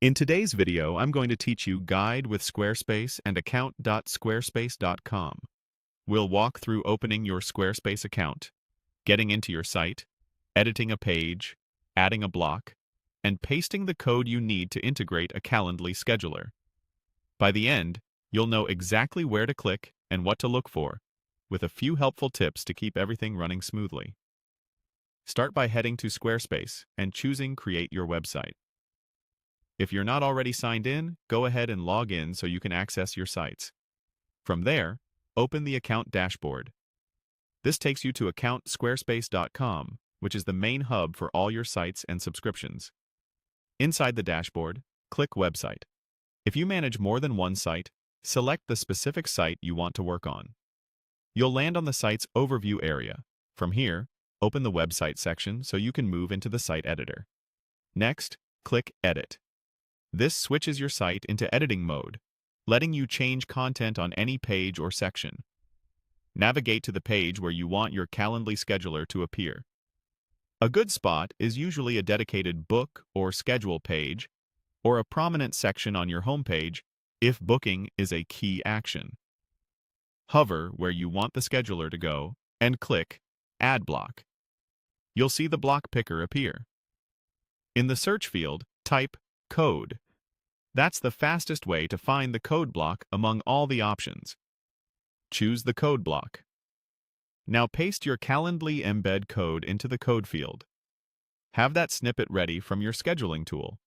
In today's video, I'm going to teach you Guide with Squarespace and account.squarespace.com. We'll walk through opening your Squarespace account, getting into your site, editing a page, adding a block, and pasting the code you need to integrate a Calendly scheduler. By the end, you'll know exactly where to click and what to look for, with a few helpful tips to keep everything running smoothly. Start by heading to Squarespace and choosing Create Your Website. If you're not already signed in, go ahead and log in so you can access your sites. From there, open the Account dashboard. This takes you to account.squarespace.com, which is the main hub for all your sites and subscriptions. Inside the dashboard, click Website. If you manage more than one site, select the specific site you want to work on. You'll land on the site's overview area. From here, open the website section so you can move into the site editor. Next, click Edit. This switches your site into editing mode, letting you change content on any page or section. Navigate to the page where you want your Calendly scheduler to appear. A good spot is usually a dedicated book or schedule page, or a prominent section on your homepage if booking is a key action. Hover where you want the scheduler to go and click Add Block. You'll see the block picker appear. In the search field, type Code. That's the fastest way to find the code block among all the options. Choose the code block. Now paste your Calendly embed code into the code field. Have that snippet ready from your scheduling tool.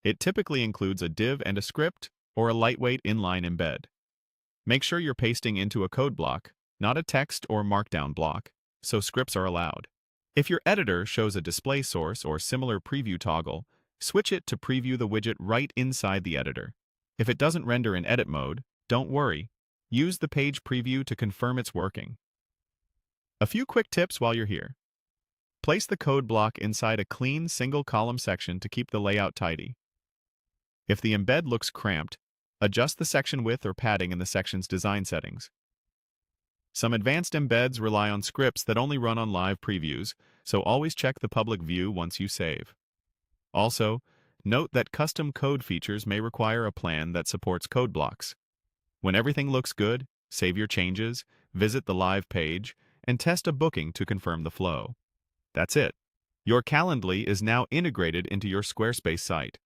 It typically includes a div and a script or a lightweight inline embed. Make sure you're pasting into a code block, not a text or markdown block, so scripts are allowed. If your editor shows a display source or similar preview toggle, switch it to preview the widget right inside the editor. If it doesn't render in edit mode, don't worry. Use the page preview to confirm it's working. A few quick tips while you're here. Place the code block inside a clean single-column section to keep the layout tidy. If the embed looks cramped, adjust the section width or padding in the section's design settings. Some advanced embeds rely on scripts that only run on live previews, so always check the public view once you save. Also, note that custom code features may require a plan that supports code blocks. When everything looks good, save your changes, visit the live page, and test a booking to confirm the flow. That's it. Your Calendly is now integrated into your Squarespace site.